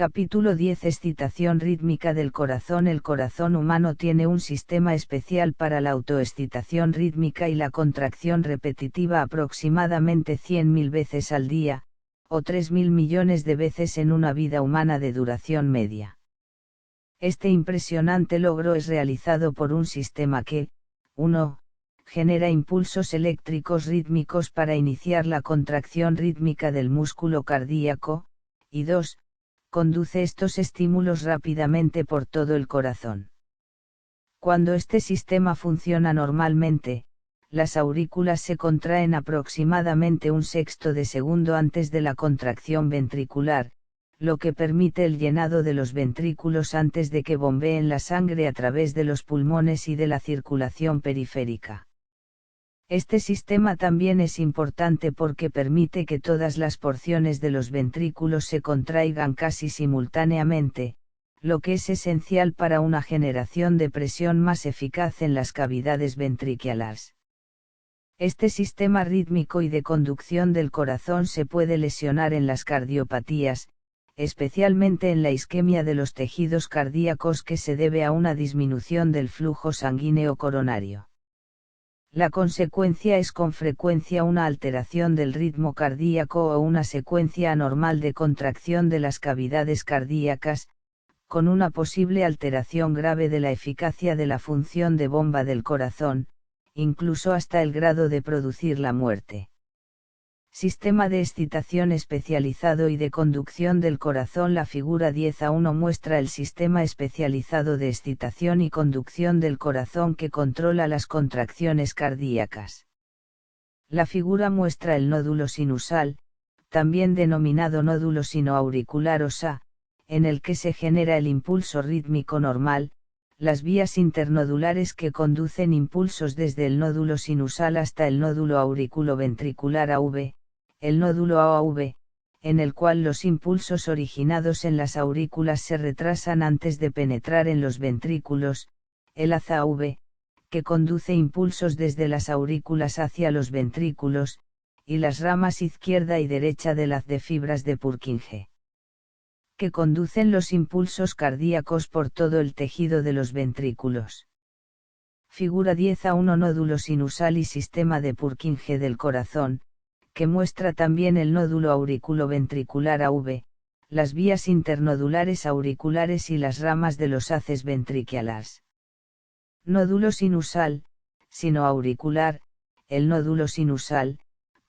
Capítulo 10. Excitación rítmica del corazón. El corazón humano tiene un sistema especial para la autoexcitación rítmica y la contracción repetitiva aproximadamente 100.000 veces al día, o 3.000 millones de veces en una vida humana de duración media. Este impresionante logro es realizado por un sistema que, 1. Genera impulsos eléctricos rítmicos para iniciar la contracción rítmica del músculo cardíaco, y 2. Conduce estos estímulos rápidamente por todo el corazón. Cuando este sistema funciona normalmente, las aurículas se contraen aproximadamente un sexto de segundo antes de la contracción ventricular, lo que permite el llenado de los ventrículos antes de que bombeen la sangre a través de los pulmones y de la circulación periférica. Este sistema también es importante porque permite que todas las porciones de los ventrículos se contraigan casi simultáneamente, lo que es esencial para una generación de presión más eficaz en las cavidades ventriculares. Este sistema rítmico y de conducción del corazón se puede lesionar en las cardiopatías, especialmente en la isquemia de los tejidos cardíacos que se debe a una disminución del flujo sanguíneo coronario. La consecuencia es con frecuencia una alteración del ritmo cardíaco o una secuencia anormal de contracción de las cavidades cardíacas, con una posible alteración grave de la eficacia de la función de bomba del corazón, incluso hasta el grado de producir la muerte. Sistema de excitación especializado y de conducción del corazón. La figura 10a1 muestra el sistema especializado de excitación y conducción del corazón que controla las contracciones cardíacas. La figura muestra el nódulo sinusal, también denominado nódulo sinoauricular o SA, en el que se genera el impulso rítmico normal, las vías internodulares que conducen impulsos desde el nódulo sinusal hasta el nódulo auriculoventricular AV, el nódulo AAV, en el cual los impulsos originados en las aurículas se retrasan antes de penetrar en los ventrículos, el haz AV, que conduce impulsos desde las aurículas hacia los ventrículos, y las ramas izquierda y derecha del haz de fibras de Purkinje, que conducen los impulsos cardíacos por todo el tejido de los ventrículos. Figura 10a1 nódulo sinusal y sistema de Purkinje del corazón, que muestra también el nódulo auriculoventricular AV, las vías internodulares auriculares y las ramas de los haces ventriculares. Nódulo sinusal, sinoauricular. El nódulo sinusal,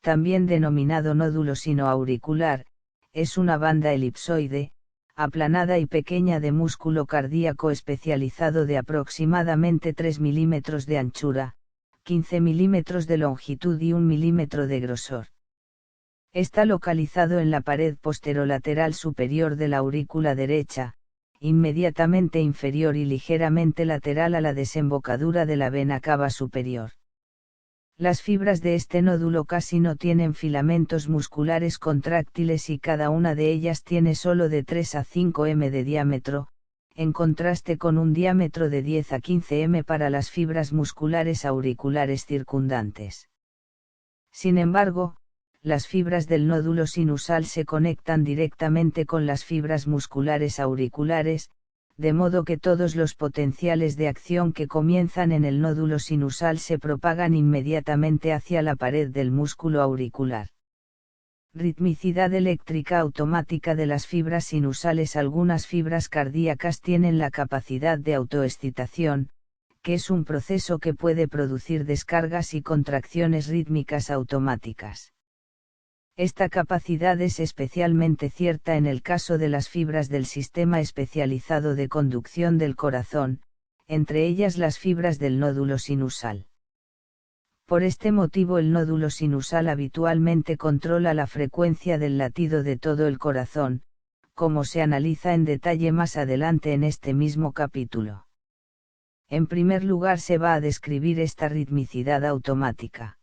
también denominado nódulo sinoauricular, es una banda elipsoide, aplanada y pequeña de músculo cardíaco especializado de aproximadamente 3 milímetros de anchura, 15 milímetros de longitud y 1 milímetro de grosor. Está localizado en la pared posterolateral superior de la aurícula derecha, inmediatamente inferior y ligeramente lateral a la desembocadura de la vena cava superior. Las fibras de este nódulo casi no tienen filamentos musculares contráctiles y cada una de ellas tiene solo de 3 a 5 m de diámetro, en contraste con un diámetro de 10 a 15 m para las fibras musculares auriculares circundantes. Sin embargo, las fibras del nódulo sinusal se conectan directamente con las fibras musculares auriculares, de modo que todos los potenciales de acción que comienzan en el nódulo sinusal se propagan inmediatamente hacia la pared del músculo auricular. Ritmicidad eléctrica automática de las fibras sinusales. Algunas fibras cardíacas tienen la capacidad de autoexcitación, que es un proceso que puede producir descargas y contracciones rítmicas automáticas. Esta capacidad es especialmente cierta en el caso de las fibras del sistema especializado de conducción del corazón, entre ellas las fibras del nódulo sinusal. Por este motivo el nódulo sinusal habitualmente controla la frecuencia del latido de todo el corazón, como se analiza en detalle más adelante en este mismo capítulo. En primer lugar se va a describir esta ritmicidad automática.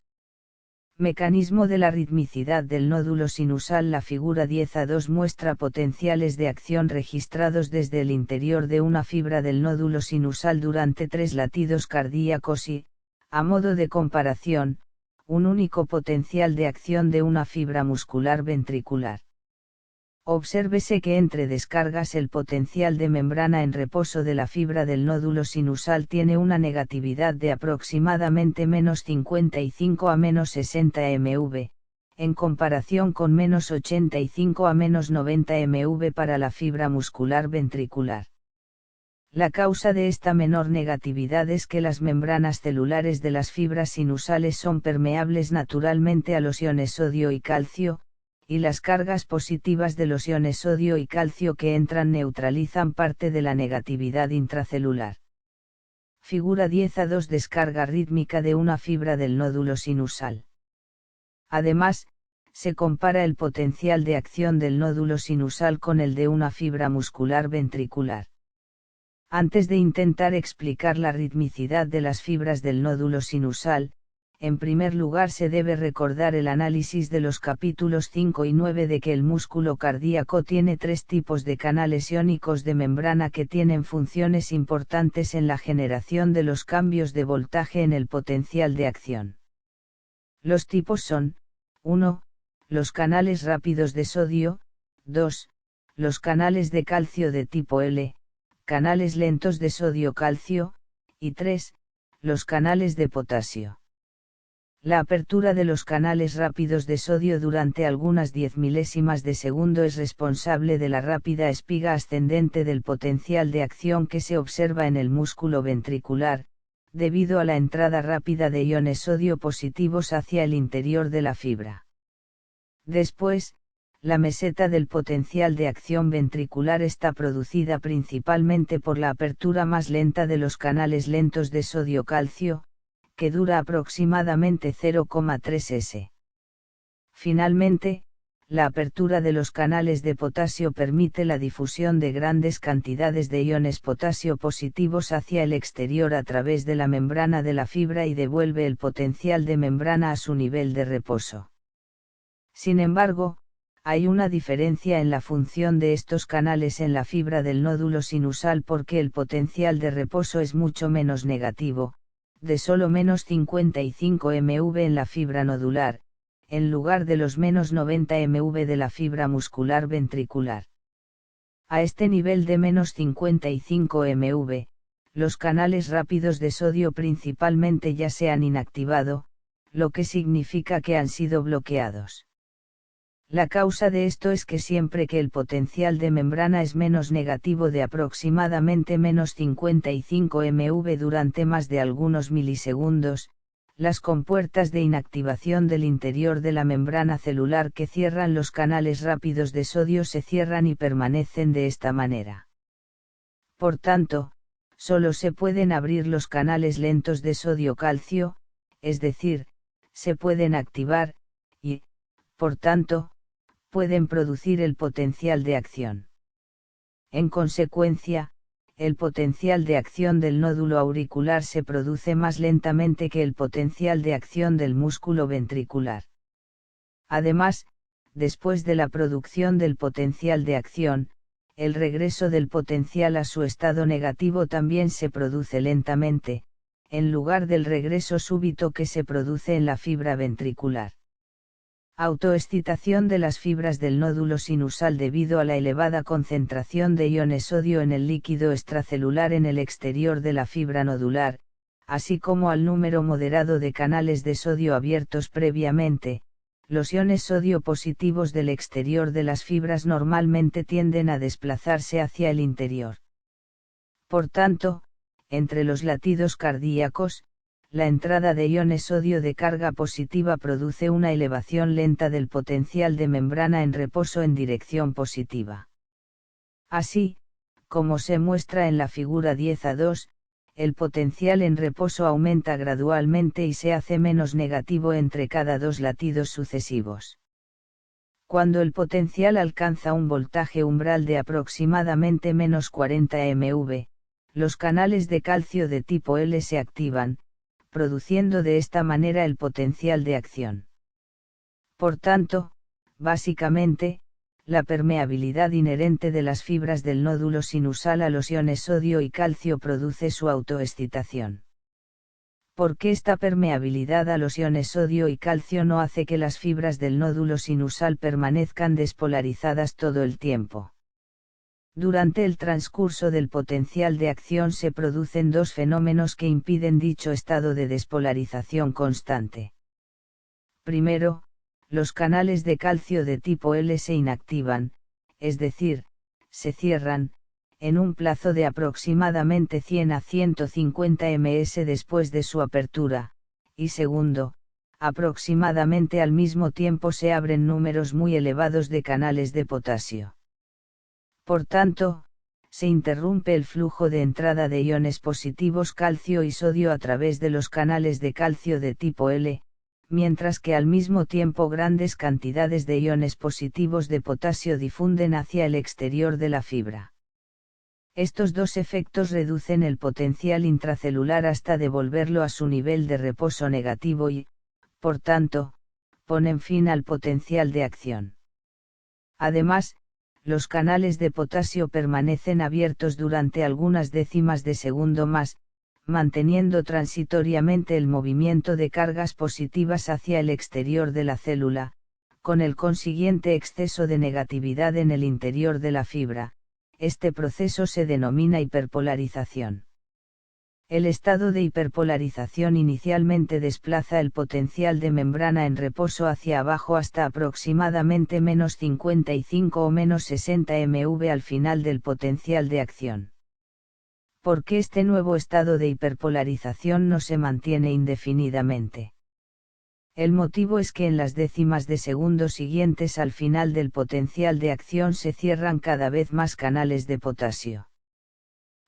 Mecanismo de la ritmicidad del nódulo sinusal. La figura 10a2 muestra potenciales de acción registrados desde el interior de una fibra del nódulo sinusal durante 3 latidos cardíacos y, a modo de comparación, un único potencial de acción de una fibra muscular ventricular. Obsérvese que entre descargas el potencial de membrana en reposo de la fibra del nódulo sinusal tiene una negatividad de aproximadamente -55 a -60 mV, en comparación con -85 a -90 mV para la fibra muscular ventricular. La causa de esta menor negatividad es que las membranas celulares de las fibras sinusales son permeables naturalmente a los iones sodio y calcio, y las cargas positivas de los iones sodio y calcio que entran neutralizan parte de la negatividad intracelular. Figura 10a2. Descarga rítmica de una fibra del nódulo sinusal. Además, se compara el potencial de acción del nódulo sinusal con el de una fibra muscular ventricular. Antes de intentar explicar la ritmicidad de las fibras del nódulo sinusal, en primer lugar se debe recordar el análisis de los capítulos 5 y 9 de que el músculo cardíaco tiene tres tipos de canales iónicos de membrana que tienen funciones importantes en la generación de los cambios de voltaje en el potencial de acción. Los tipos son: 1. Los canales rápidos de sodio; 2. Los canales de calcio de tipo L, canales lentos de sodio-calcio; y 3. Los canales de potasio. La apertura de los canales rápidos de sodio durante algunas 10 milésimas de segundo es responsable de la rápida espiga ascendente del potencial de acción que se observa en el músculo ventricular, debido a la entrada rápida de iones sodio positivos hacia el interior de la fibra. Después, la meseta del potencial de acción ventricular está producida principalmente por la apertura más lenta de los canales lentos de sodio-calcio, que dura aproximadamente 0,3 s. Finalmente, la apertura de los canales de potasio permite la difusión de grandes cantidades de iones potasio positivos hacia el exterior a través de la membrana de la fibra y devuelve el potencial de membrana a su nivel de reposo. Sin embargo, hay una diferencia en la función de estos canales en la fibra del nódulo sinusal porque el potencial de reposo es mucho menos negativo, de solo -55 mV en la fibra nodular, en lugar de los -90 mV de la fibra muscular ventricular. A este nivel de -55 mV, los canales rápidos de sodio principalmente ya se han inactivado, lo que significa que han sido bloqueados. La causa de esto es que siempre que el potencial de membrana es menos negativo de aproximadamente -55 mV durante más de algunos milisegundos, las compuertas de inactivación del interior de la membrana celular que cierran los canales rápidos de sodio se cierran y permanecen de esta manera. Por tanto, solo se pueden abrir los canales lentos de sodio-calcio, es decir, se pueden activar, y, por tanto, pueden producir el potencial de acción. En consecuencia, el potencial de acción del nódulo auricular se produce más lentamente que el potencial de acción del músculo ventricular. Además, después de la producción del potencial de acción, el regreso del potencial a su estado negativo también se produce lentamente, en lugar del regreso súbito que se produce en la fibra ventricular. Autoexcitación de las fibras del nódulo sinusal debido a la elevada concentración de iones sodio en el líquido extracelular en el exterior de la fibra nodular, así como al número moderado de canales de sodio abiertos previamente. Los iones sodio positivos del exterior de las fibras normalmente tienden a desplazarse hacia el interior. Por tanto, entre los latidos cardíacos, la entrada de iones sodio de carga positiva produce una elevación lenta del potencial de membrana en reposo en dirección positiva. Así, como se muestra en la figura 10a2, el potencial en reposo aumenta gradualmente y se hace menos negativo entre cada dos latidos sucesivos. Cuando el potencial alcanza un voltaje umbral de aproximadamente -40 mV, los canales de calcio de tipo L se activan, produciendo de esta manera el potencial de acción. Por tanto, básicamente, la permeabilidad inherente de las fibras del nódulo sinusal a los iones sodio y calcio produce su autoexcitación. Porque esta permeabilidad a los iones sodio y calcio no hace que las fibras del nódulo sinusal permanezcan despolarizadas todo el tiempo. Durante el transcurso del potencial de acción se producen dos fenómenos que impiden dicho estado de despolarización constante. Primero, los canales de calcio de tipo L se inactivan, es decir, se cierran, en un plazo de aproximadamente 100 a 150 ms después de su apertura, y segundo, aproximadamente al mismo tiempo se abren números muy elevados de canales de potasio. Por tanto, se interrumpe el flujo de entrada de iones positivos calcio y sodio a través de los canales de calcio de tipo L, mientras que al mismo tiempo grandes cantidades de iones positivos de potasio difunden hacia el exterior de la fibra. Estos dos efectos reducen el potencial intracelular hasta devolverlo a su nivel de reposo negativo y, por tanto, ponen fin al potencial de acción. Además, los canales de potasio permanecen abiertos durante algunas décimas de segundo más, manteniendo transitoriamente el movimiento de cargas positivas hacia el exterior de la célula, con el consiguiente exceso de negatividad en el interior de la fibra. Este proceso se denomina hiperpolarización. El estado de hiperpolarización inicialmente desplaza el potencial de membrana en reposo hacia abajo hasta aproximadamente -55 o -60 mV al final del potencial de acción. ¿Por qué este nuevo estado de hiperpolarización no se mantiene indefinidamente? El motivo es que en las décimas de segundo siguientes al final del potencial de acción se cierran cada vez más canales de potasio.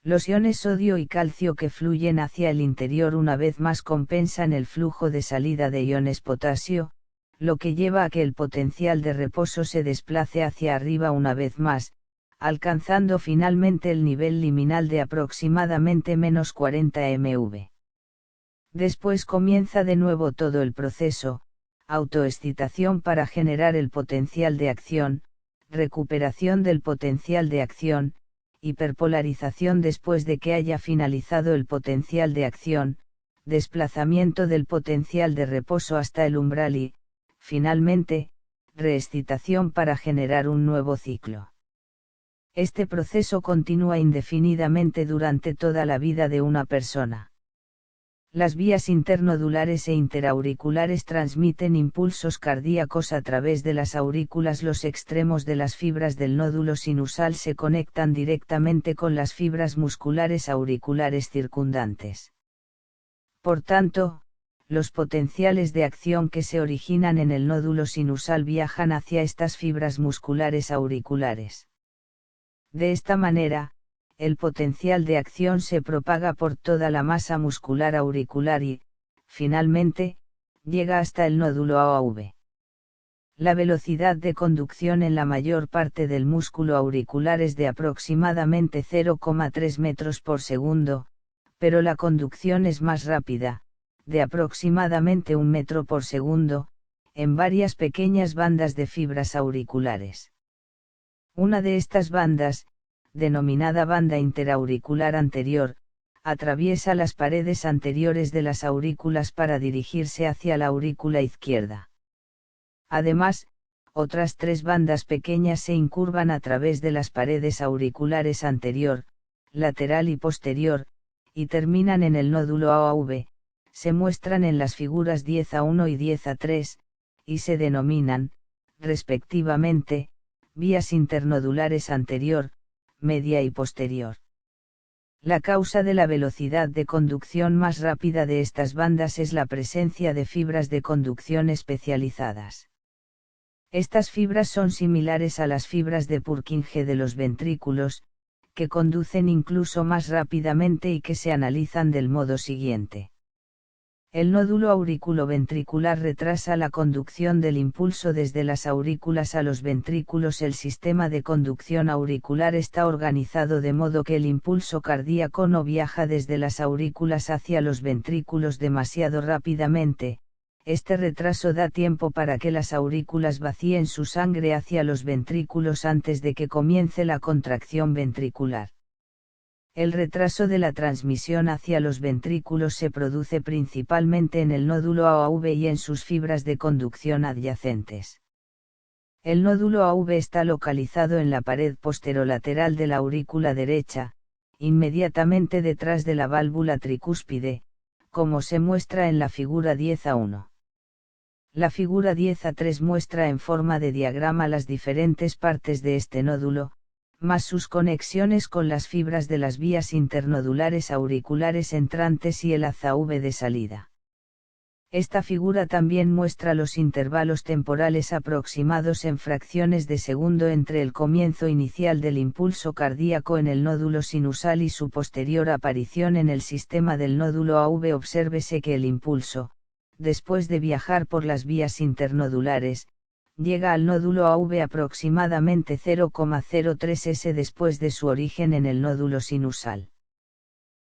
Los iones sodio y calcio que fluyen hacia el interior una vez más compensan el flujo de salida de iones potasio, lo que lleva a que el potencial de reposo se desplace hacia arriba una vez más, alcanzando finalmente el nivel liminal de aproximadamente -40 mV. Después comienza de nuevo todo el proceso, autoexcitación para generar el potencial de acción, recuperación del potencial de acción, hiperpolarización después de que haya finalizado el potencial de acción, desplazamiento del potencial de reposo hasta el umbral y, finalmente, reexcitación para generar un nuevo ciclo. Este proceso continúa indefinidamente durante toda la vida de una persona. Las vías internodulares e interauriculares transmiten impulsos cardíacos a través de las aurículas. Los extremos de las fibras del nódulo sinusal se conectan directamente con las fibras musculares auriculares circundantes. Por tanto, los potenciales de acción que se originan en el nódulo sinusal viajan hacia estas fibras musculares auriculares. De esta manera, el potencial de acción se propaga por toda la masa muscular auricular y, finalmente, llega hasta el nódulo AV. La velocidad de conducción en la mayor parte del músculo auricular es de aproximadamente 0,3 metros por segundo, pero la conducción es más rápida, de aproximadamente 1 metro por segundo, en varias pequeñas bandas de fibras auriculares. Una de estas bandas, denominada banda interauricular anterior, atraviesa las paredes anteriores de las aurículas para dirigirse hacia la aurícula izquierda. Además, otras tres bandas pequeñas se incurvan a través de las paredes auriculares anterior, lateral y posterior, y terminan en el nódulo AV, se muestran en las figuras 10A1 y 10A3, y se denominan, respectivamente, vías internodulares anterior, media y posterior. La causa de la velocidad de conducción más rápida de estas bandas es la presencia de fibras de conducción especializadas. Estas fibras son similares a las fibras de Purkinje de los ventrículos, que conducen incluso más rápidamente y que se analizan del modo siguiente. El nódulo auriculoventricular retrasa la conducción del impulso desde las aurículas a los ventrículos. El sistema de conducción auricular está organizado de modo que el impulso cardíaco no viaja desde las aurículas hacia los ventrículos demasiado rápidamente. Este retraso da tiempo para que las aurículas vacíen su sangre hacia los ventrículos antes de que comience la contracción ventricular. El retraso de la transmisión hacia los ventrículos se produce principalmente en el nódulo AV y en sus fibras de conducción adyacentes. El nódulo AV está localizado en la pared posterolateral de la aurícula derecha, inmediatamente detrás de la válvula tricúspide, como se muestra en la figura 10A1. La figura 10A3 muestra en forma de diagrama las diferentes partes de este nódulo, más sus conexiones con las fibras de las vías internodulares auriculares entrantes y el haz AV de salida. Esta figura también muestra los intervalos temporales aproximados en fracciones de segundo entre el comienzo inicial del impulso cardíaco en el nódulo sinusal y su posterior aparición en el sistema del nódulo AV. Obsérvese que el impulso, después de viajar por las vías internodulares, llega al nódulo AV aproximadamente 0,03 s después de su origen en el nódulo sinusal.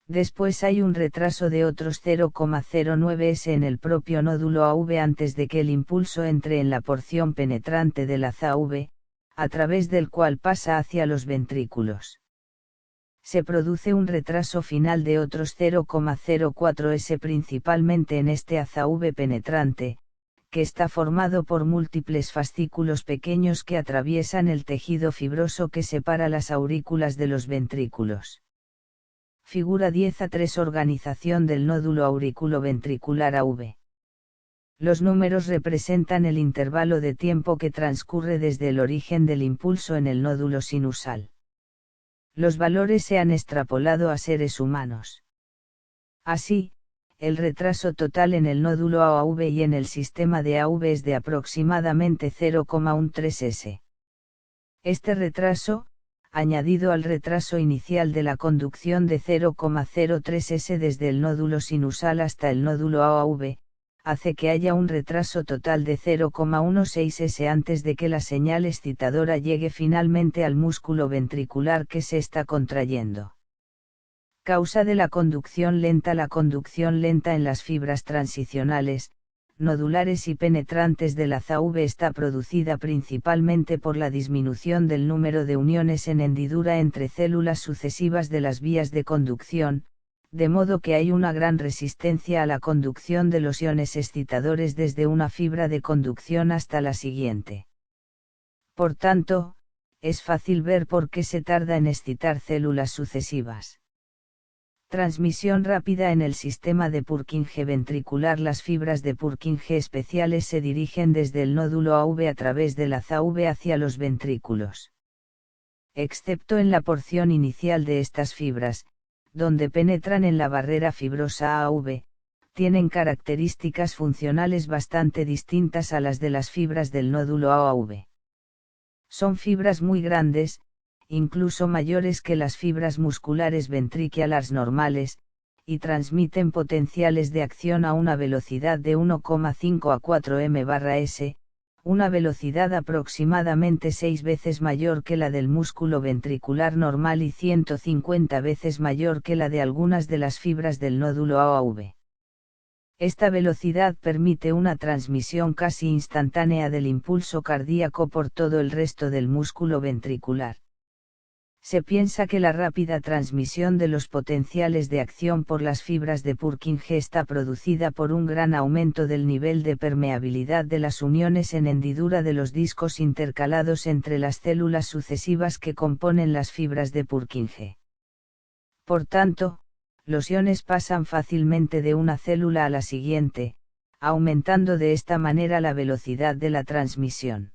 Después hay un retraso de otros 0,09 s en el propio nódulo AV antes de que el impulso entre en la porción penetrante del haz AV, a través del cual pasa hacia los ventrículos. Se produce un retraso final de otros 0,04 s principalmente en este haz AV penetrante, que está formado por múltiples fascículos pequeños que atraviesan el tejido fibroso que separa las aurículas de los ventrículos. Figura 10A3. Organización del nódulo auriculoventricular AV. Los números representan el intervalo de tiempo que transcurre desde el origen del impulso en el nódulo sinusal. Los valores se han extrapolado a seres humanos. Así, el retraso total en el nódulo AV y en el sistema de AV es de aproximadamente 0,13 s. Este retraso, añadido al retraso inicial de la conducción de 0,03 s desde el nódulo sinusal hasta el nódulo AV, hace que haya un retraso total de 0,16 s antes de que la señal excitadora llegue finalmente al músculo ventricular que se está contrayendo. Causa de la conducción lenta. La conducción lenta en las fibras transicionales, nodulares y penetrantes del haz AV está producida principalmente por la disminución del número de uniones en hendidura entre células sucesivas de las vías de conducción, de modo que hay una gran resistencia a la conducción de los iones excitadores desde una fibra de conducción hasta la siguiente. Por tanto, es fácil ver por qué se tarda en excitar células sucesivas. Transmisión rápida en el sistema de Purkinje ventricular. Las fibras de Purkinje especiales se dirigen desde el nódulo AV a través del haz AV hacia los ventrículos. Excepto en la porción inicial de estas fibras, donde penetran en la barrera fibrosa AV, tienen características funcionales bastante distintas a las de las fibras del nódulo AV. Son fibras muy grandes, incluso mayores que las fibras musculares ventriculars normales, y transmiten potenciales de acción a una velocidad de 1,5 a 4 m/s, una velocidad aproximadamente 6 veces mayor que la del músculo ventricular normal y 150 veces mayor que la de algunas de las fibras del nódulo AV. Esta velocidad permite una transmisión casi instantánea del impulso cardíaco por todo el resto del músculo ventricular. Se piensa que la rápida transmisión de los potenciales de acción por las fibras de Purkinje está producida por un gran aumento del nivel de permeabilidad de las uniones en hendidura de los discos intercalados entre las células sucesivas que componen las fibras de Purkinje. Por tanto, los iones pasan fácilmente de una célula a la siguiente, aumentando de esta manera la velocidad de la transmisión.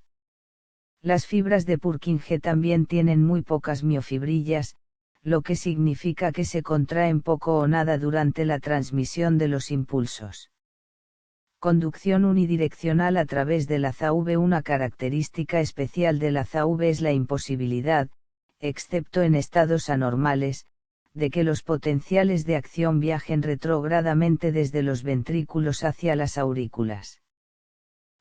Las fibras de Purkinje también tienen muy pocas miofibrillas, lo que significa que se contraen poco o nada durante la transmisión de los impulsos. Conducción unidireccional a través del haz AV. Una característica especial del haz AV es la imposibilidad, excepto en estados anormales, de que los potenciales de acción viajen retrógradamente desde los ventrículos hacia las aurículas.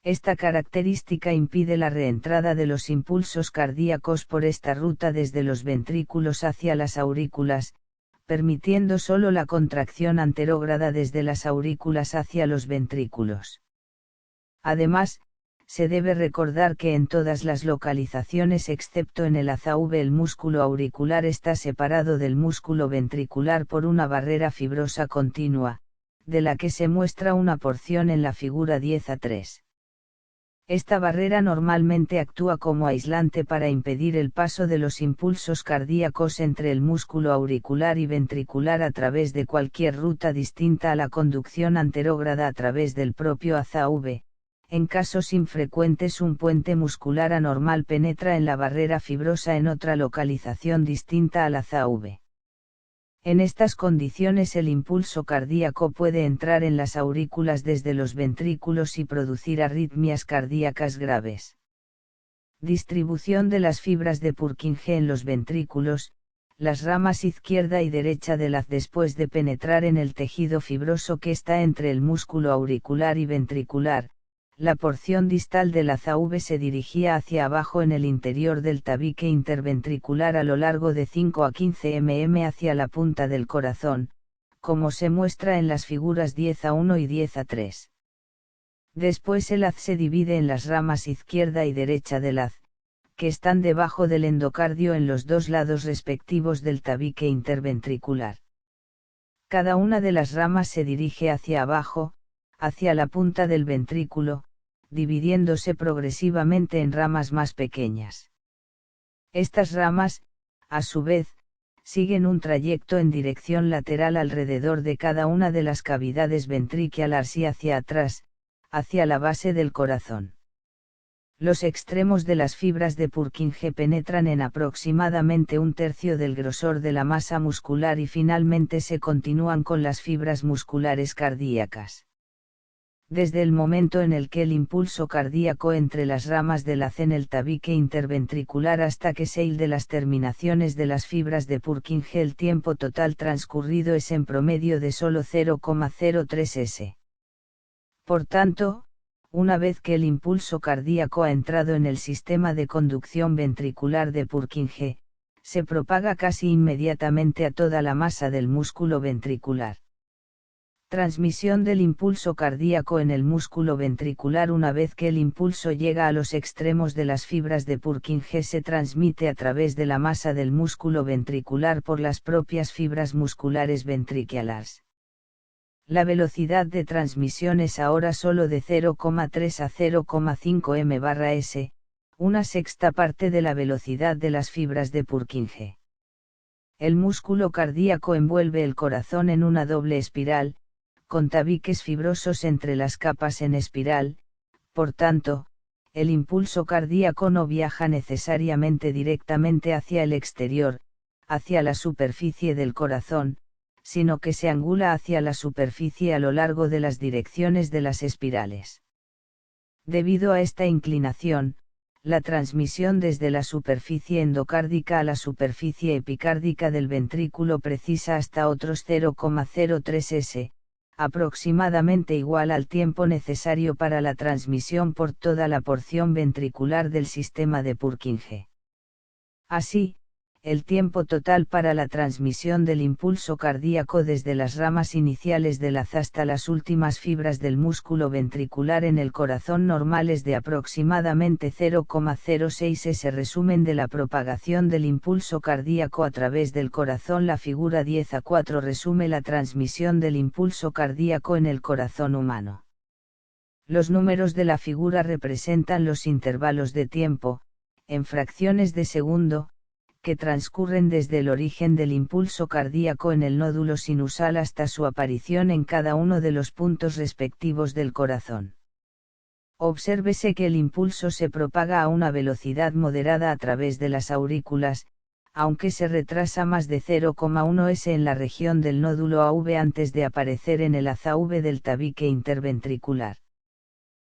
Esta característica impide la reentrada de los impulsos cardíacos por esta ruta desde los ventrículos hacia las aurículas, permitiendo solo la contracción anterógrada desde las aurículas hacia los ventrículos. Además, se debe recordar que en todas las localizaciones excepto en el AZV el músculo auricular está separado del músculo ventricular por una barrera fibrosa continua, de la que se muestra una porción en la figura 10a3. Esta barrera normalmente actúa como aislante para impedir el paso de los impulsos cardíacos entre el músculo auricular y ventricular a través de cualquier ruta distinta a la conducción anterógrada a través del propio AZV. En casos infrecuentes un puente muscular anormal penetra en la barrera fibrosa en otra localización distinta al AZV. En estas condiciones el impulso cardíaco puede entrar en las aurículas desde los ventrículos y producir arritmias cardíacas graves. Distribución de las fibras de Purkinje en los ventrículos. Las ramas izquierda y derecha del haz después de penetrar en el tejido fibroso que está entre el músculo auricular y ventricular. La porción distal del AZV se dirigía hacia abajo en el interior del tabique interventricular a lo largo de 5 a 15 mm hacia la punta del corazón, como se muestra en las figuras 10a1 y 10a3. Después el haz se divide en las ramas izquierda y derecha del haz, que están debajo del endocardio en los dos lados respectivos del tabique interventricular. Cada una de las ramas se dirige hacia abajo, hacia la punta del ventrículo, dividiéndose progresivamente en ramas más pequeñas. Estas ramas, a su vez, siguen un trayecto en dirección lateral alrededor de cada una de las cavidades ventriculares y hacia atrás, hacia la base del corazón. Los extremos de las fibras de Purkinje penetran en aproximadamente un tercio del grosor de la masa muscular y finalmente se continúan con las fibras musculares cardíacas. Desde el momento en el que el impulso cardíaco entre las ramas del haz en el tabique interventricular hasta que se hilde las terminaciones de las fibras de Purkinje, el tiempo total transcurrido es en promedio de solo 0,03 s. Por tanto, una vez que el impulso cardíaco ha entrado en el sistema de conducción ventricular de Purkinje, se propaga casi inmediatamente a toda la masa del músculo ventricular. Transmisión del impulso cardíaco en el músculo ventricular. Una vez que el impulso llega a los extremos de las fibras de Purkinje se transmite a través de la masa del músculo ventricular por las propias fibras musculares ventriculares. La velocidad de transmisión es ahora solo de 0,3 a 0,5 m/s, una sexta parte de la velocidad de las fibras de Purkinje. El músculo cardíaco envuelve el corazón en una doble espiral, con tabiques fibrosos entre las capas en espiral. Por tanto, el impulso cardíaco no viaja necesariamente directamente hacia el exterior, hacia la superficie del corazón, sino que se angula hacia la superficie a lo largo de las direcciones de las espirales. Debido a esta inclinación, la transmisión desde la superficie endocárdica a la superficie epicárdica del ventrículo precisa hasta otros 0,03 s, aproximadamente igual al tiempo necesario para la transmisión por toda la porción ventricular del sistema de Purkinje. Así, el tiempo total para la transmisión del impulso cardíaco desde las ramas iniciales del haz hasta las últimas fibras del músculo ventricular en el corazón normal es de aproximadamente 0,06 s. Resumen de la propagación del impulso cardíaco a través del corazón. La figura 10a4 resume la transmisión del impulso cardíaco en el corazón humano. Los números de la figura representan los intervalos de tiempo, en fracciones de segundo, que transcurren desde el origen del impulso cardíaco en el nódulo sinusal hasta su aparición en cada uno de los puntos respectivos del corazón. Obsérvese que el impulso se propaga a una velocidad moderada a través de las aurículas, aunque se retrasa más de 0,1 s en la región del nódulo AV antes de aparecer en el haz AV del tabique interventricular.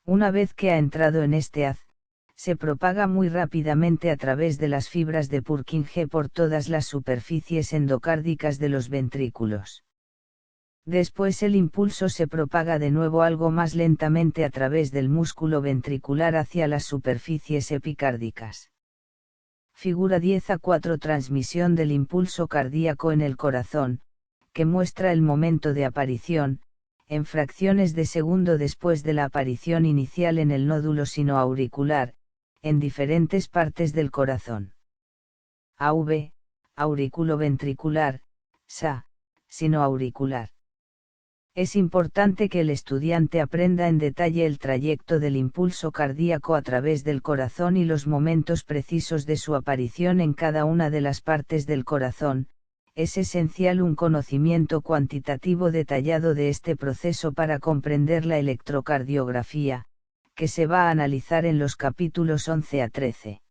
Una vez que ha entrado en este haz, se propaga muy rápidamente a través de las fibras de Purkinje por todas las superficies endocárdicas de los ventrículos. Después el impulso se propaga de nuevo algo más lentamente a través del músculo ventricular hacia las superficies epicárdicas. Figura 10a4 Transmisión del impulso cardíaco en el corazón, que muestra el momento de aparición. en fracciones de segundo después de la aparición inicial en el nódulo sinoauricular, en diferentes partes del corazón. AV, auriculoventricular, SA, sinoauricular. Es importante que el estudiante aprenda en detalle el trayecto del impulso cardíaco a través del corazón y los momentos precisos de su aparición en cada una de las partes del corazón. Es esencial un conocimiento cuantitativo detallado de este proceso para comprender la electrocardiografía, que se va a analizar en los capítulos 11 a 13.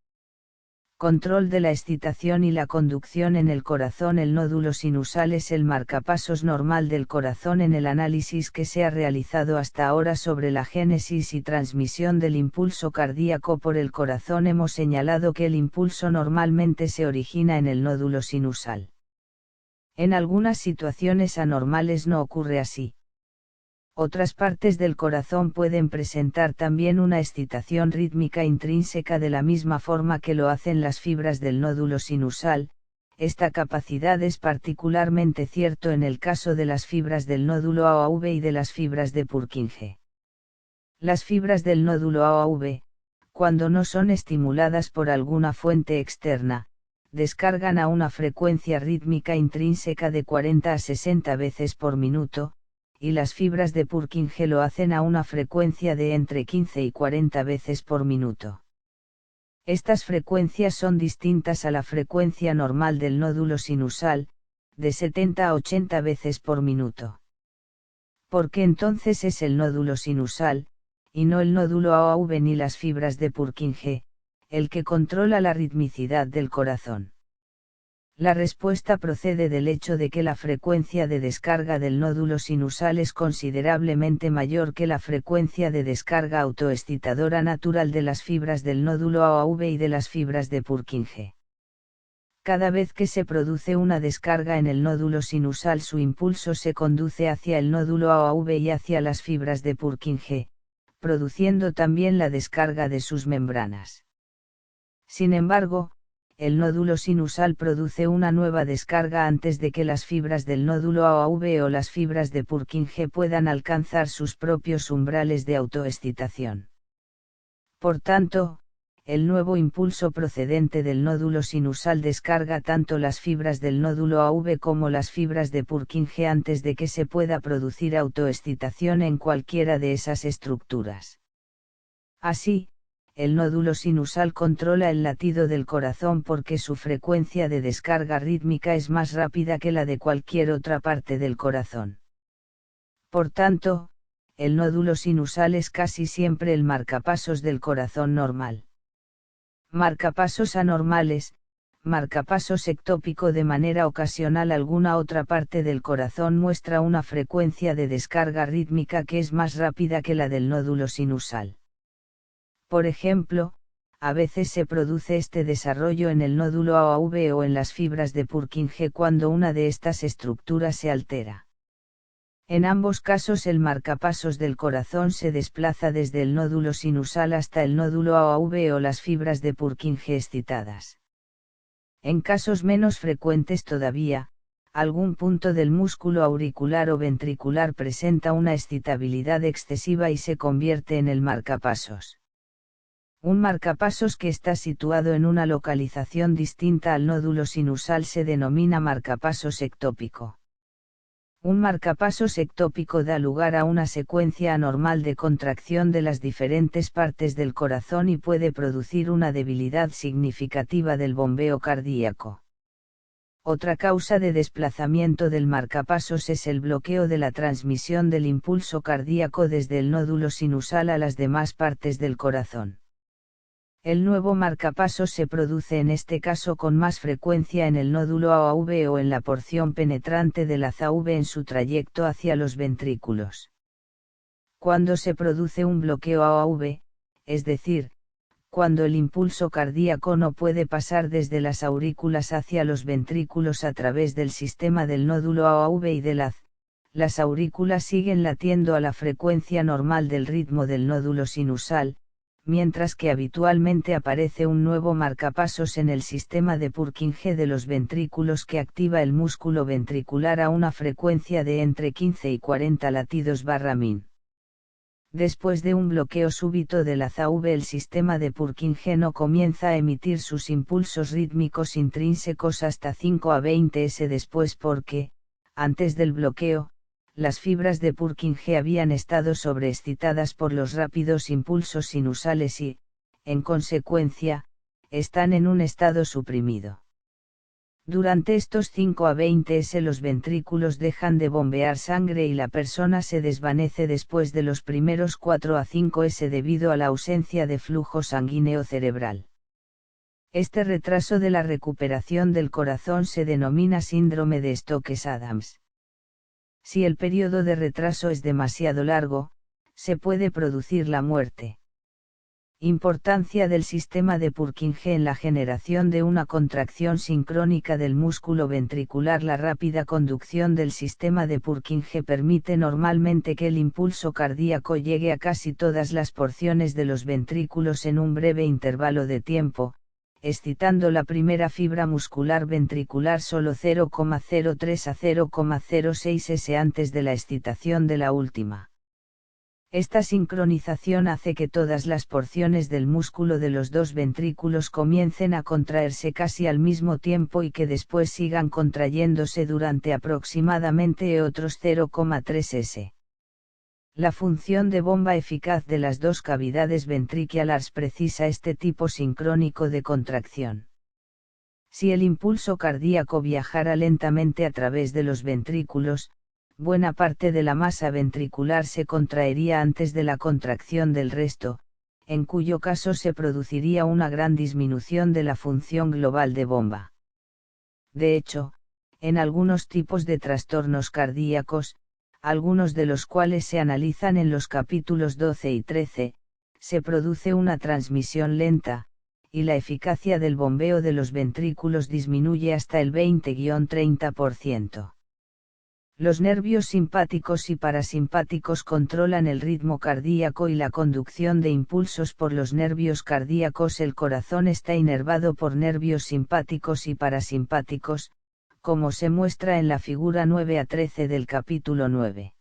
Control de la excitación y la conducción en el corazón. El nódulo sinusal es el marcapasos normal del corazón. En el análisis que se ha realizado hasta ahora sobre la génesis y transmisión del impulso cardíaco por el corazón, hemos señalado que el impulso normalmente se origina en el nódulo sinusal. En algunas situaciones anormales no ocurre así. Otras partes del corazón pueden presentar también una excitación rítmica intrínseca de la misma forma que lo hacen las fibras del nódulo sinusal. Esta capacidad es particularmente cierto en el caso de las fibras del nódulo AV y de las fibras de Purkinje. Las fibras del nódulo AV, cuando no son estimuladas por alguna fuente externa, descargan a una frecuencia rítmica intrínseca de 40 a 60 veces por minuto, y las fibras de Purkinje lo hacen a una frecuencia de entre 15 y 40 veces por minuto. Estas frecuencias son distintas a la frecuencia normal del nódulo sinusal, de 70 a 80 veces por minuto. ¿Por qué entonces es el nódulo sinusal, y no el nódulo AV ni las fibras de Purkinje, el que controla la ritmicidad del corazón? La respuesta procede del hecho de que la frecuencia de descarga del nódulo sinusal es considerablemente mayor que la frecuencia de descarga autoexcitadora natural de las fibras del nódulo AV y de las fibras de Purkinje. Cada vez que se produce una descarga en el nódulo sinusal, su impulso se conduce hacia el nódulo AV y hacia las fibras de Purkinje, produciendo también la descarga de sus membranas. Sin embargo, el nódulo sinusal produce una nueva descarga antes de que las fibras del nódulo AV o las fibras de Purkinje puedan alcanzar sus propios umbrales de autoexcitación. Por tanto, el nuevo impulso procedente del nódulo sinusal descarga tanto las fibras del nódulo AV como las fibras de Purkinje antes de que se pueda producir autoexcitación en cualquiera de esas estructuras. Así, el nódulo sinusal controla el latido del corazón porque su frecuencia de descarga rítmica es más rápida que la de cualquier otra parte del corazón. Por tanto, el nódulo sinusal es casi siempre el marcapasos del corazón normal. Marcapasos anormales, marcapasos ectópico. De manera ocasional alguna otra parte del corazón muestra una frecuencia de descarga rítmica que es más rápida que la del nódulo sinusal. Por ejemplo, a veces se produce este desarrollo en el nódulo AV o en las fibras de Purkinje cuando una de estas estructuras se altera. En ambos casos el marcapasos del corazón se desplaza desde el nódulo sinusal hasta el nódulo AV o las fibras de Purkinje excitadas. En casos menos frecuentes todavía, algún punto del músculo auricular o ventricular presenta una excitabilidad excesiva y se convierte en el marcapasos. Un marcapasos que está situado en una localización distinta al nódulo sinusal se denomina marcapasos ectópico. Un marcapasos ectópico da lugar a una secuencia anormal de contracción de las diferentes partes del corazón y puede producir una debilidad significativa del bombeo cardíaco. Otra causa de desplazamiento del marcapasos es el bloqueo de la transmisión del impulso cardíaco desde el nódulo sinusal a las demás partes del corazón. El nuevo marcapasos se produce en este caso con más frecuencia en el nódulo AV o en la porción penetrante de la AV en su trayecto hacia los ventrículos. Cuando se produce un bloqueo AV, es decir, cuando el impulso cardíaco no puede pasar desde las aurículas hacia los ventrículos a través del sistema del nódulo AV y de las aurículas siguen latiendo a la frecuencia normal del ritmo del nódulo sinusal, mientras que habitualmente aparece un nuevo marcapasos en el sistema de Purkinje de los ventrículos que activa el músculo ventricular a una frecuencia de entre 15 y 40 latidos/min. Después de un bloqueo súbito de la ZAV, el sistema de Purkinje no comienza a emitir sus impulsos rítmicos intrínsecos hasta 5 a 20 s después porque, antes del bloqueo, las fibras de Purkinje habían estado sobreexcitadas por los rápidos impulsos sinusales y, en consecuencia, están en un estado suprimido. Durante estos 5 a 20 s los ventrículos dejan de bombear sangre y la persona se desvanece después de los primeros 4 a 5 s debido a la ausencia de flujo sanguíneo cerebral. Este retraso de la recuperación del corazón se denomina síndrome de Stokes-Adams. Si el periodo de retraso es demasiado largo, se puede producir la muerte. Importancia del sistema de Purkinje en la generación de una contracción sincrónica del músculo ventricular. La rápida conducción del sistema de Purkinje permite normalmente que el impulso cardíaco llegue a casi todas las porciones de los ventrículos en un breve intervalo de tiempo, excitando la primera fibra muscular ventricular solo 0,03 a 0,06 s antes de la excitación de la última. Esta sincronización hace que todas las porciones del músculo de los dos ventrículos comiencen a contraerse casi al mismo tiempo y que después sigan contrayéndose durante aproximadamente otros 0,3 s. La función de bomba eficaz de las dos cavidades ventriculares precisa este tipo sincrónico de contracción. Si el impulso cardíaco viajara lentamente a través de los ventrículos, buena parte de la masa ventricular se contraería antes de la contracción del resto, en cuyo caso se produciría una gran disminución de la función global de bomba. De hecho, en algunos tipos de trastornos cardíacos, algunos de los cuales se analizan en los capítulos 12 y 13, se produce una transmisión lenta, y la eficacia del bombeo de los ventrículos disminuye hasta el 20-30%. Los nervios simpáticos y parasimpáticos controlan el ritmo cardíaco y la conducción de impulsos por los nervios cardíacos. El corazón está inervado por nervios simpáticos y parasimpáticos, como se muestra en la figura 9 a 13 del capítulo 9.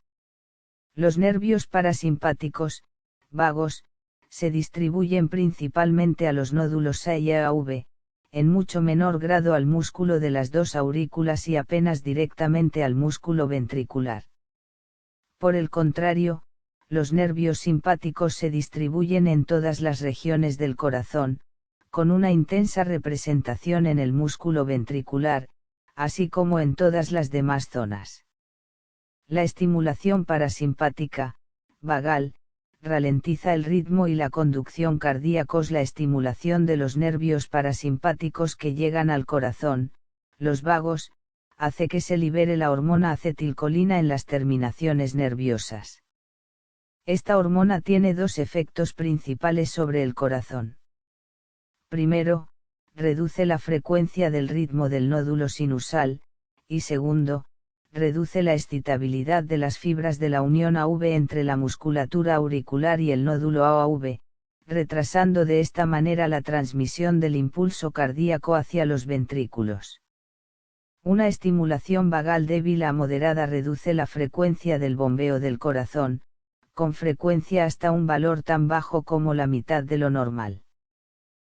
Los nervios parasimpáticos, vagos, se distribuyen principalmente a los nódulos A y AV, en mucho menor grado al músculo de las dos aurículas y apenas directamente al músculo ventricular. Por el contrario, los nervios simpáticos se distribuyen en todas las regiones del corazón, con una intensa representación en el músculo ventricular, así como en todas las demás zonas. La estimulación parasimpática, vagal, ralentiza el ritmo y la conducción cardíacos. La estimulación de los nervios parasimpáticos que llegan al corazón, los vagos, hace que se libere la hormona acetilcolina en las terminaciones nerviosas. Esta hormona tiene dos efectos principales sobre el corazón. Primero, reduce la frecuencia del ritmo del nódulo sinusal, y segundo, reduce la excitabilidad de las fibras de la unión AV entre la musculatura auricular y el nódulo AV, retrasando de esta manera la transmisión del impulso cardíaco hacia los ventrículos. Una estimulación vagal débil a moderada reduce la frecuencia del bombeo del corazón, con frecuencia hasta un valor tan bajo como la mitad de lo normal.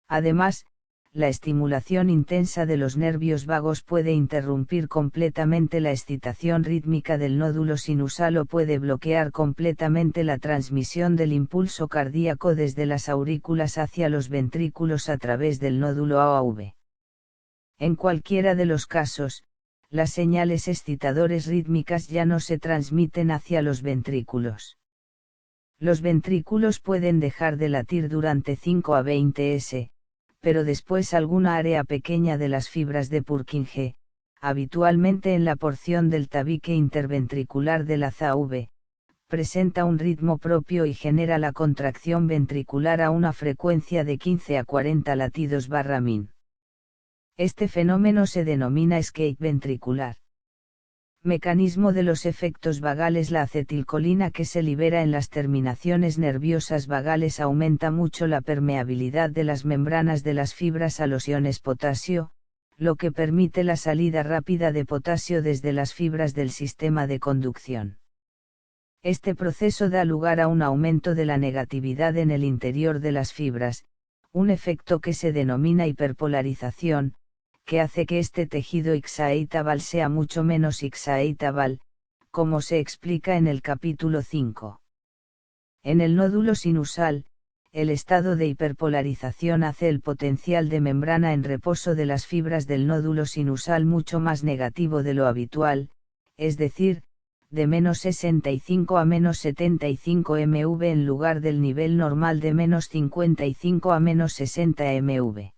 Además, la estimulación intensa de los nervios vagos puede interrumpir completamente la excitación rítmica del nódulo sinusal o puede bloquear completamente la transmisión del impulso cardíaco desde las aurículas hacia los ventrículos a través del nódulo AV. En cualquiera de los casos, las señales excitadores rítmicas ya no se transmiten hacia los ventrículos. Los ventrículos pueden dejar de latir durante 5 a 20 s, pero después alguna área pequeña de las fibras de Purkinje, habitualmente en la porción del tabique interventricular de la ZAV, presenta un ritmo propio y genera la contracción ventricular a una frecuencia de 15 a 40 latidos/min. Este fenómeno se denomina escape ventricular. Mecanismo de los efectos vagales. La acetilcolina que se libera en las terminaciones nerviosas vagales aumenta mucho la permeabilidad de las membranas de las fibras a los iones potasio, lo que permite la salida rápida de potasio desde las fibras del sistema de conducción. Este proceso da lugar a un aumento de la negatividad en el interior de las fibras, un efecto que se denomina hiperpolarización, que hace que este tejido excitable sea mucho menos excitable, como se explica en el capítulo 5. En el nódulo sinusal, el estado de hiperpolarización hace el potencial de membrana en reposo de las fibras del nódulo sinusal mucho más negativo de lo habitual, es decir, de menos 65 a menos 75 mV en lugar del nivel normal de menos 55 a menos 60 mV.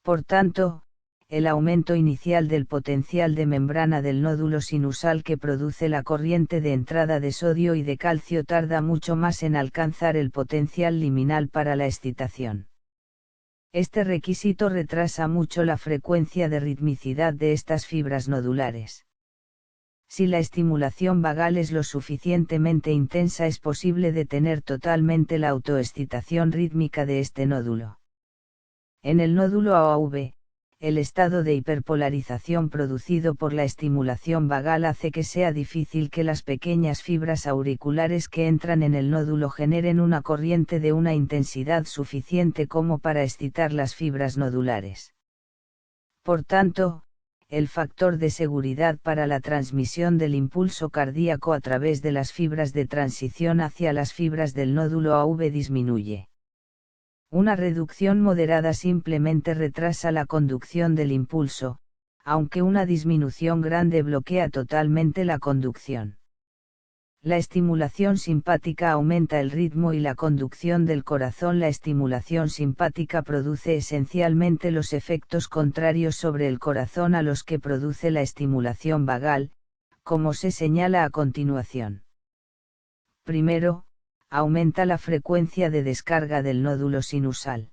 Por tanto, el aumento inicial del potencial de membrana del nódulo sinusal que produce la corriente de entrada de sodio y de calcio tarda mucho más en alcanzar el potencial liminal para la excitación. Este requisito retrasa mucho la frecuencia de ritmicidad de estas fibras nodulares. Si la estimulación vagal es lo suficientemente intensa, es posible detener totalmente la autoexcitación rítmica de este nódulo. En el nódulo AV, el estado de hiperpolarización producido por la estimulación vagal hace que sea difícil que las pequeñas fibras auriculares que entran en el nódulo generen una corriente de una intensidad suficiente como para excitar las fibras nodulares. Por tanto, el factor de seguridad para la transmisión del impulso cardíaco a través de las fibras de transición hacia las fibras del nódulo AV disminuye. Una reducción moderada simplemente retrasa la conducción del impulso, aunque una disminución grande bloquea totalmente la conducción. La estimulación simpática aumenta el ritmo y la conducción del corazón. La estimulación simpática produce esencialmente los efectos contrarios sobre el corazón a los que produce la estimulación vagal, como se señala a continuación. Primero, aumenta la frecuencia de descarga del nódulo sinusal.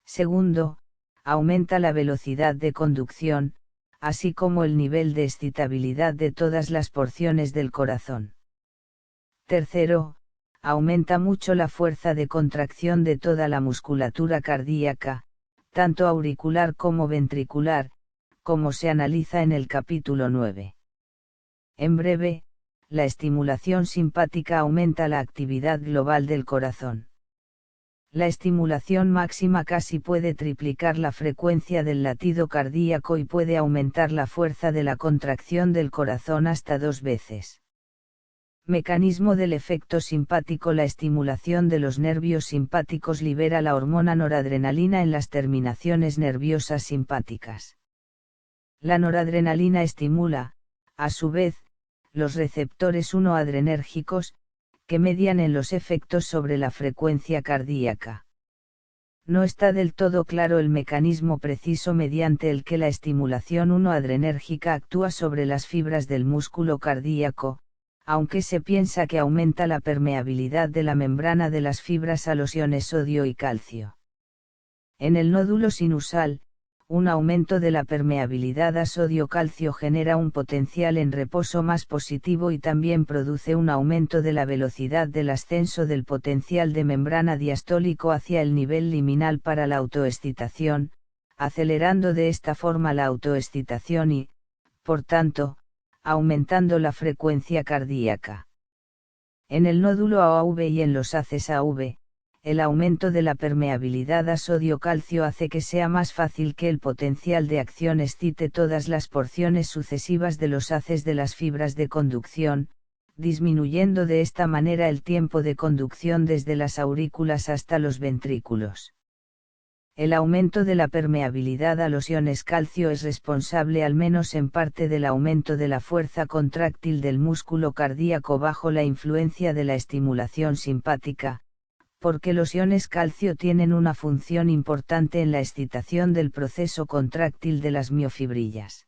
Segundo, aumenta la velocidad de conducción, así como el nivel de excitabilidad de todas las porciones del corazón. Tercero, aumenta mucho la fuerza de contracción de toda la musculatura cardíaca, tanto auricular como ventricular, como se analiza en el capítulo 9. En breve, la estimulación simpática aumenta la actividad global del corazón. La estimulación máxima casi puede triplicar la frecuencia del latido cardíaco y puede aumentar la fuerza de la contracción del corazón hasta 2 veces. Mecanismo del efecto simpático. La estimulación de los nervios simpáticos libera la hormona noradrenalina en las terminaciones nerviosas simpáticas. La noradrenalina estimula, a su vez, los receptores 1-adrenérgicos, que median en los efectos sobre la frecuencia cardíaca. No está del todo claro el mecanismo preciso mediante el que la estimulación 1-adrenérgica actúa sobre las fibras del músculo cardíaco, aunque se piensa que aumenta la permeabilidad de la membrana de las fibras a los iones sodio y calcio. En el nódulo sinusal, un aumento de la permeabilidad a sodio-calcio genera un potencial en reposo más positivo y también produce un aumento de la velocidad del ascenso del potencial de membrana diastólico hacia el nivel liminal para la autoexcitación, acelerando de esta forma la autoexcitación y, por tanto, aumentando la frecuencia cardíaca. En el nódulo AV y en los haces AV, el aumento de la permeabilidad a sodio-calcio hace que sea más fácil que el potencial de acción excite todas las porciones sucesivas de los haces de las fibras de conducción, disminuyendo de esta manera el tiempo de conducción desde las aurículas hasta los ventrículos. El aumento de la permeabilidad a los iones calcio es responsable al menos en parte del aumento de la fuerza contráctil del músculo cardíaco bajo la influencia de la estimulación simpática, porque los iones calcio tienen una función importante en la excitación del proceso contráctil de las miofibrillas.